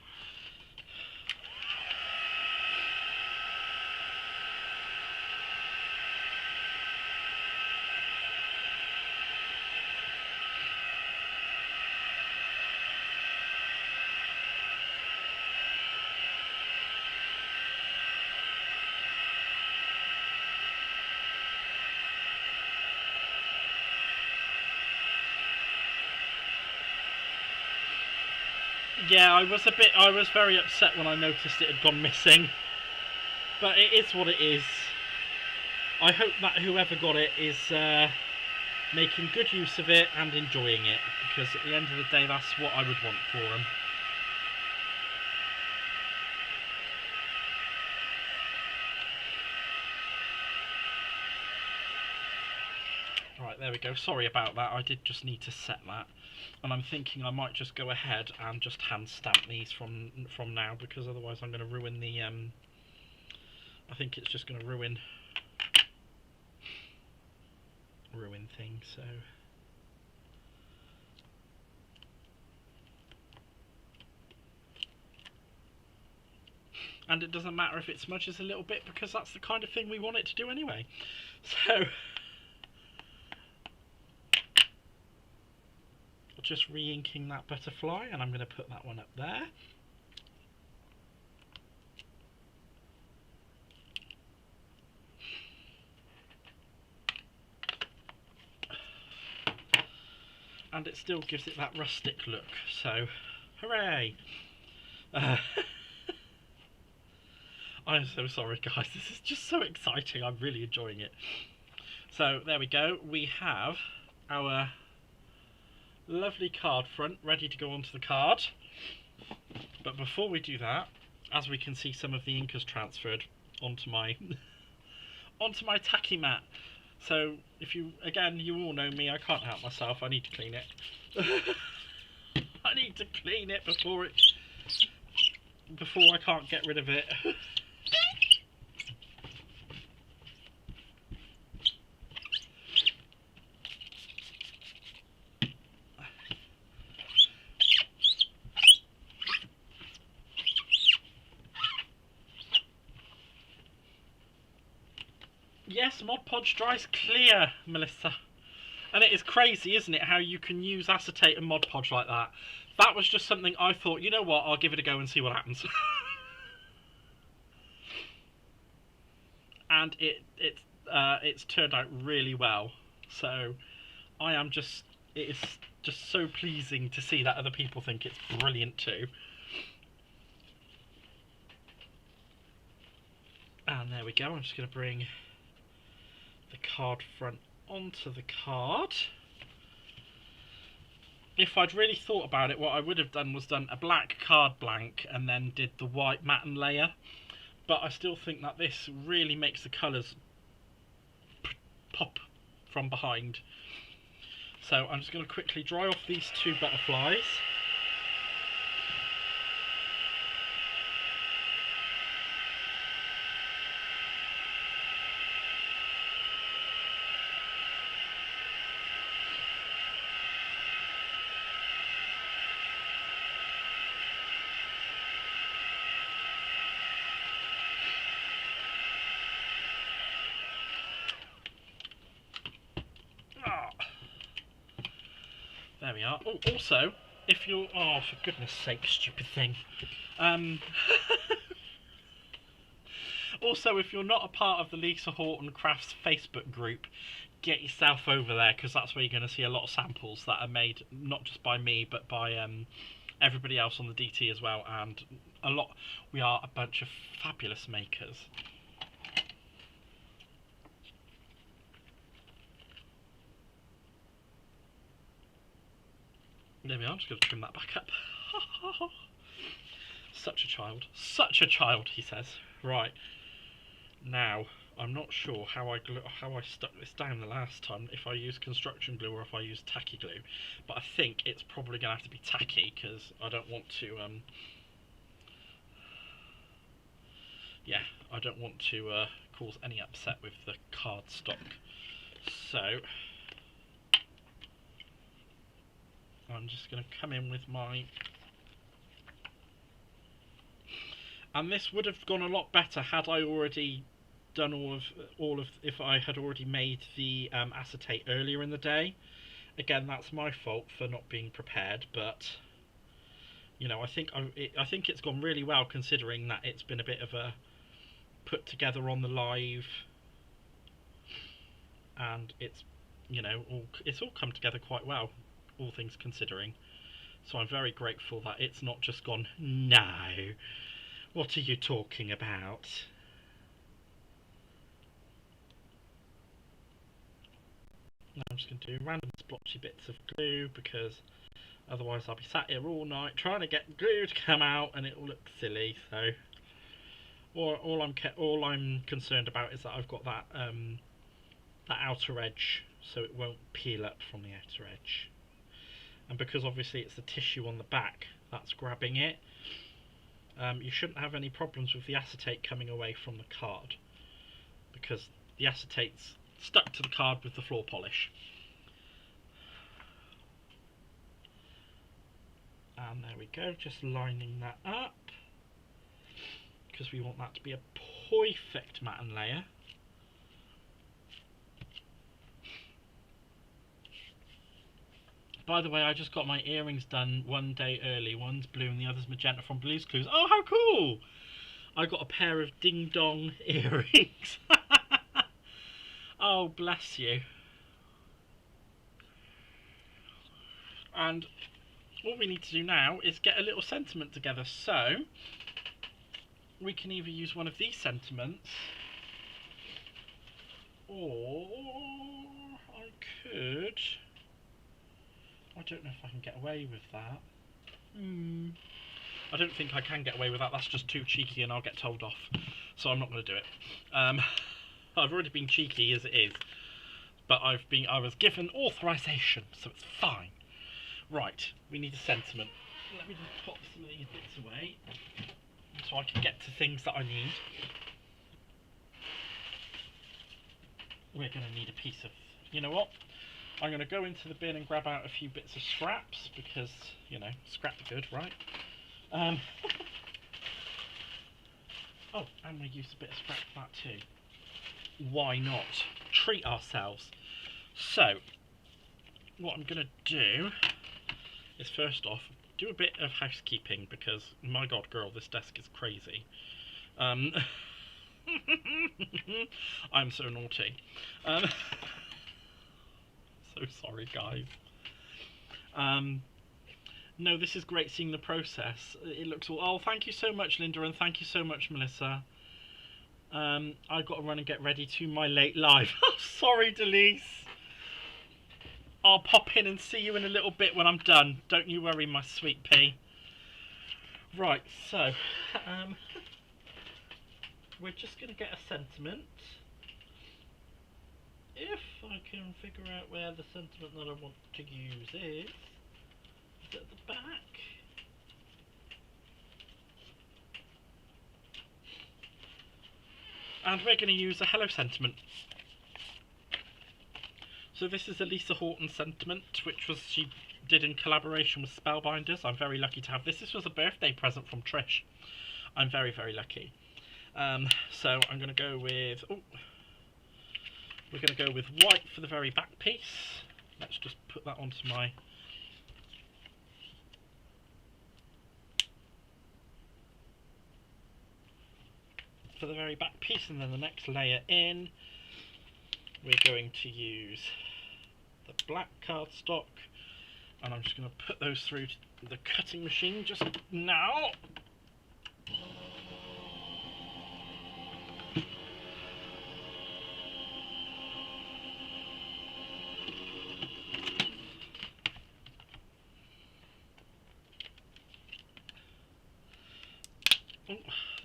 Yeah, I was very upset when I noticed it had gone missing. But it is what it is. I hope that whoever got it is making good use of it and enjoying it, because at the end of the day that's what I would want for them. Right, there we go. Sorry about that. I did just need to set that. And I'm thinking I might just go ahead and just hand stamp these from now, because otherwise I'm going to ruin the I think it's just going to ruin things. So and it doesn't matter if it smudges a little bit, because that's the kind of thing we want it to do anyway. So just re-inking that butterfly, and I'm going to put that one up there. And it still gives it that rustic look, so hooray! I'm so sorry guys, this is just so exciting, I'm really enjoying it. So there we go, we have our lovely card front ready to go onto the card. But before we do that, as we can see, some of the ink has transferred onto my onto my tacky mat. So if you, again, you all know me, I can't help myself, I need to clean it. I need to clean it before I can't get rid of it. Yes, Mod Podge dries clear, Melissa. And it is crazy, isn't it, how you can use acetate and Mod Podge like that. That was just something I thought, you know what, I'll give it a go and see what happens. And it's turned out really well. So it is just so pleasing to see that other people think it's brilliant too. And there we go, I'm just going to bring the card front onto the card. If I'd really thought about it, what I would have done was done a black card blank and then did the white matten layer. But I still think that this really makes the colours pop from behind. So I'm just going to quickly dry off these two butterflies. There we are. Oh, also, if you're... Oh, for goodness sake, stupid thing. Also, if you're not a part of the Lisa Horton Crafts Facebook group, get yourself over there, because that's where you're going to see a lot of samples that are made, not just by me, but by everybody else on the DT as well, and we are a bunch of fabulous makers. There we are, I'm just going to trim that back up. Such a child, he says. Right, now, I'm not sure how I stuck this down the last time, if I used construction glue or if I used tacky glue, but I think it's probably going to have to be tacky, because I don't want to, I don't want to cause any upset with the cardstock. So I'm just going to come in with my... And this would have gone a lot better had I already done if I had already made the acetate earlier in the day. Again, that's my fault for not being prepared, but you know, I think it's gone really well, considering that it's been a bit of a put together on the live, and it's, you know, it's all come together quite well, all things considering. So I'm very grateful that it's not just gone, no, what are you talking about? Now I'm just going to do random splotchy bits of glue, because otherwise I'll be sat here all night trying to get glue to come out and it will look silly. So all I'm concerned about is that I've got that that outer edge so it won't peel up from the outer edge. And because obviously it's the tissue on the back that's grabbing it, you shouldn't have any problems with the acetate coming away from the card, because the acetate's stuck to the card with the floor polish. And there we go, just lining that up, because we want that to be a perfect matten layer. By the way, I just got my earrings done one day early. One's blue and the other's magenta from Blue's Clues. Oh, how cool! I got a pair of ding dong earrings. Oh, bless you. And all we need to do now is get a little sentiment together. So we can either use one of these sentiments, or I could... I don't know if I can get away with that. I don't think I can get away with that. That's just too cheeky and I'll get told off. So I'm not going to do it. I've already been cheeky as it is. But I was given authorization, so it's fine. Right, we need a sentiment. Let me just pop some of these bits away so I can get to things that I need. We're going to need a piece of... You know what? I'm going to go into the bin and grab out a few bits of scraps, because, you know, scrap are good, right? Oh, and we use a bit of scrap for that too. Why not? Treat ourselves. So, what I'm going to do is, first off, do a bit of housekeeping, because, my god, girl, this desk is crazy. I'm so naughty. So sorry, guys. No, this is great seeing the process. It looks all... Oh, thank you so much, Linda, and thank you so much, Melissa. I've got to run and get ready to my late live. Sorry, Delise. I'll pop in and see you in a little bit when I'm done. Don't you worry, my sweet pea. Right, so... we're just going to get a sentiment. If I can figure out where the sentiment that I want to use is it at the back? And we're going to use a hello sentiment. So this is a Lisa Horton sentiment, which she did in collaboration with Spellbinders. I'm very lucky to have this. This was a birthday present from Trish. I'm very, very lucky. So I'm going to go with... Oh, we're going to go with white for the very back piece. Let's just put that onto my... For the very back piece, and then the next layer in, we're going to use the black cardstock, and I'm just going to put those through the cutting machine just now. Oh,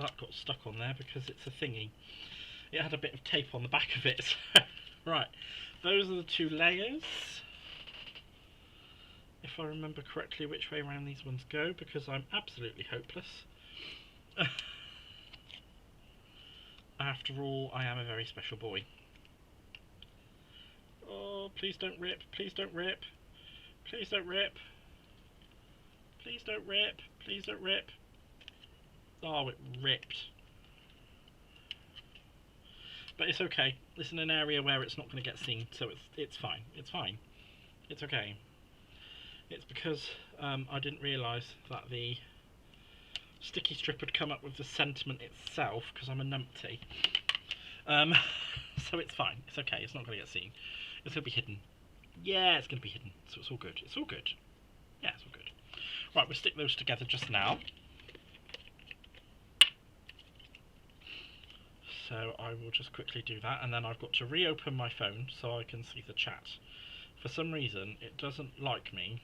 that got stuck on there because it's a thingy. It had a bit of tape on the back of it. So, right, those are the two layers. If I remember correctly which way around these ones go, because I'm absolutely hopeless. After all, I am a very special boy. Oh, please don't rip, please don't rip, please don't rip, please don't rip, please don't rip. Oh, it ripped. But it's okay. It's in an area where it's not going to get seen, so it's fine. It's fine. It's okay. It's because I didn't realise that the sticky strip had come up with the sentiment itself, because I'm a numpty. So it's fine. It's okay. It's not going to get seen. It's going to be hidden. Yeah, it's going to be hidden. So it's all good. It's all good. Yeah, it's all good. Right, we'll stick those together just now. So I will just quickly do that, and then I've got to reopen my phone so I can see the chat. For some reason, it doesn't like me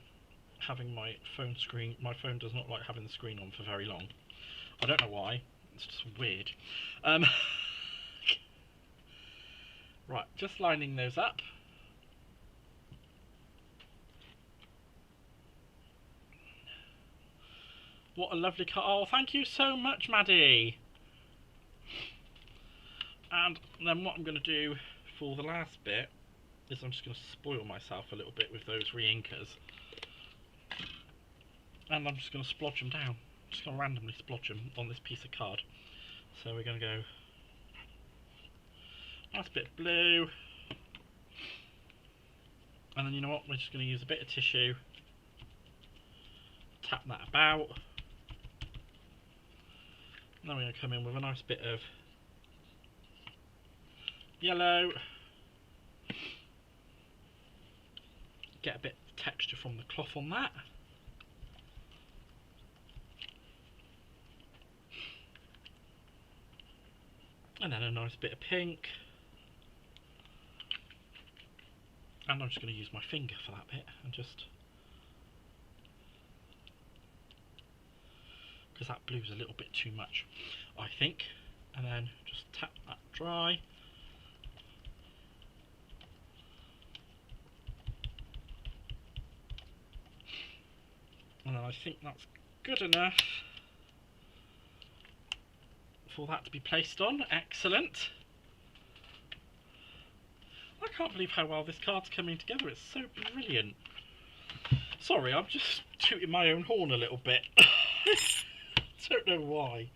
having my phone screen. My phone does not like having the screen on for very long. I don't know why. It's just weird. Right, just lining those up. What a lovely card. Oh, thank you so much, Maddie. And then what I'm going to do for the last bit is I'm just going to spoil myself a little bit with those re-inkers. And I'm just going to splodge them down. I'm just going to randomly splodge them on this piece of card. So we're going to go nice bit of blue. And then you know what, we're just going to use a bit of tissue. Tap that about. And then we're going to come in with a nice bit of yellow. Get a bit of texture from the cloth on that. And then a nice bit of pink. And I'm just going to use my finger for that bit and just, because that blue's a little bit too much, I think. And then just tap that dry. And then I think that's good enough for that to be placed on. Excellent. I can't believe how well this card's coming together. It's so brilliant. Sorry, I'm just tooting my own horn a little bit. Don't know why.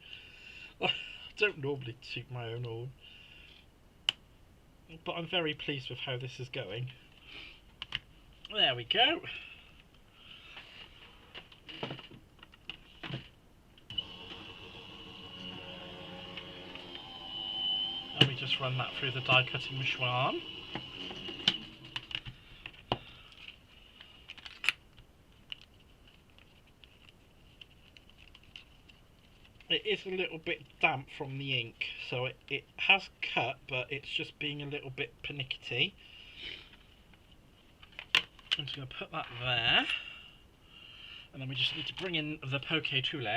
I don't normally toot my own horn. But I'm very pleased with how this is going. There we go. And we just run that through the die cutting machine. It is a little bit damp from the ink, so it has cut, but it's just being a little bit pernickety. I'm just going to put that there. And then we just need to bring in the poke tool.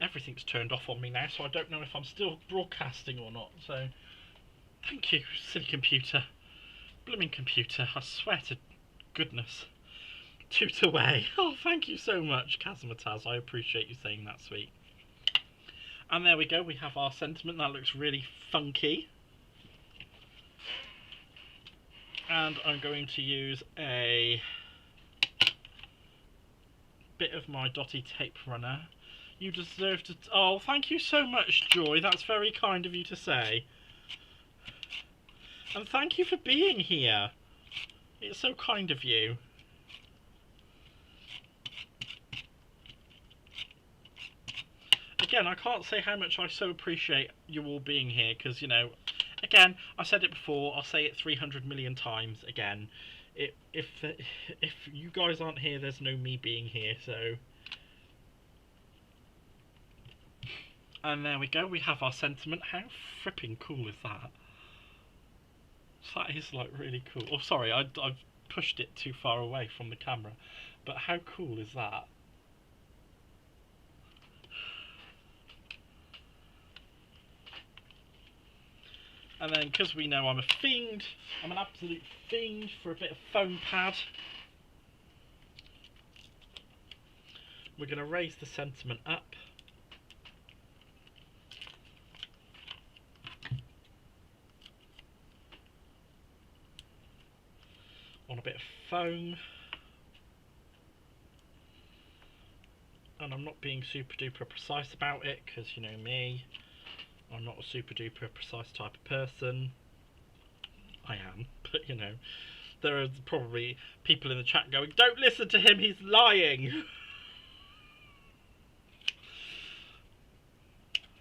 Everything's turned off on me now, so I don't know if I'm still broadcasting or not. So, thank you, silly computer. Blooming computer, I swear to goodness. Toot away. Oh, thank you so much, Kazamataz. I appreciate you saying that, sweet. And there we go, we have our sentiment. That looks really funky. And I'm going to use a bit of my dotty tape runner. You deserve to... Oh, thank you so much, Joy. That's very kind of you to say. And thank you for being here. It's so kind of you. Again, I can't say how much I so appreciate you all being here, because, you know, again, I said it before, I'll say it 300 million times again. If you guys aren't here, there's no me being here, so... And there we go, we have our sentiment. How fripping cool is that? That is, like, really cool. Oh, sorry, I've pushed it too far away from the camera. But how cool is that? And then, because we know I'm a fiend, I'm an absolute fiend for a bit of foam pad. We're going to raise the sentiment up. On a bit of foam. And I'm not being super duper precise about it, because you know me. I'm not a super duper precise type of person. I am, but you know, there are probably people in the chat going, "Don't listen to him, he's lying."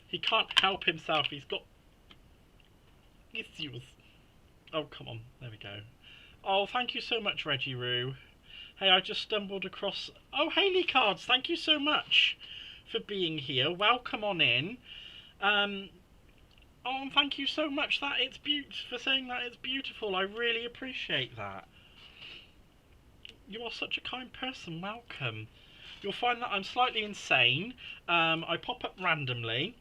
He can't help himself, he's got issues. Oh, come on, there we go. Oh, thank you so much, Reggie Roo. Hey, I just stumbled across... Oh, Hayley Cards, thank you so much for being here. Welcome on in. Oh, and thank you so much for saying that it's beautiful. I really appreciate that. You are such a kind person. Welcome. You'll find that I'm slightly insane. I pop up randomly.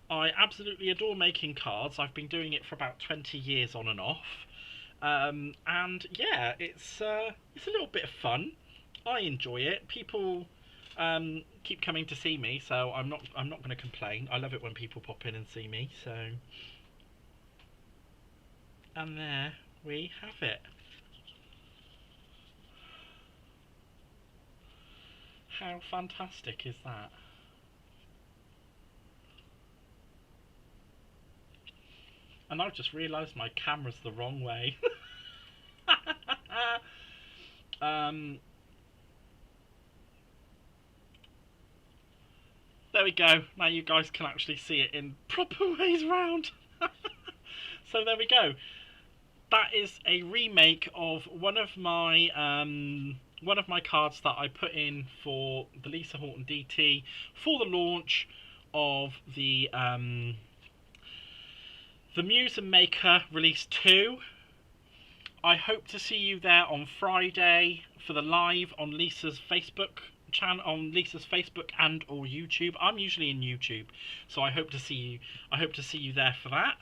I absolutely adore making cards. I've been doing it for about 20 years on and off. And yeah, it's a little bit of fun. I enjoy it. People keep coming to see me, so I'm not going to complain. I love it when people pop in and see me. So, and there we have it. How fantastic is that? And I've just realised my camera's the wrong way. There we go. Now you guys can actually see it in proper ways round. So there we go. That is a remake of one of my cards that I put in for the Lisa Horton DT for the launch of the Muse and Maker Release 2. I hope to see you there on Friday for the live on Lisa's Facebook channel, on Lisa's Facebook and or YouTube. I'm usually in YouTube, so I hope to see you. I hope to see you there for that.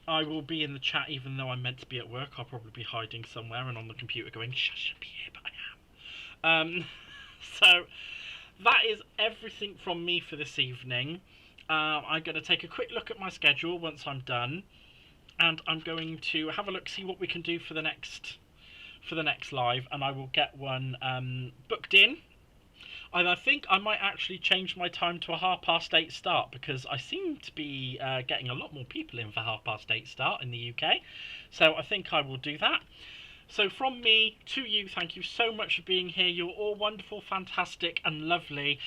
I will be in the chat, even though I'm meant to be at work. I'll probably be hiding somewhere and on the computer going, "Shh, I shouldn't be here," but I am. So that is everything from me for this evening. I'm going to take a quick look at my schedule once I'm done, and I'm going to have a look, see what we can do for the next live, and I will get one booked in. And I think I might actually change my time to a 8:30 start, because I seem to be getting a lot more people in for 8:30 start in the UK. So I think I will do that. So from me to you, thank you so much for being here. You're all wonderful, fantastic and lovely.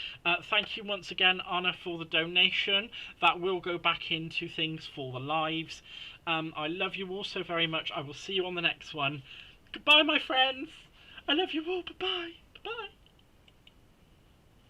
Thank you once again, Anna, for the donation. That will go back into things for the lives. I love you all so very much. I will see you on the next one. Goodbye, my friends. I love you all. Bye-bye. Bye-bye.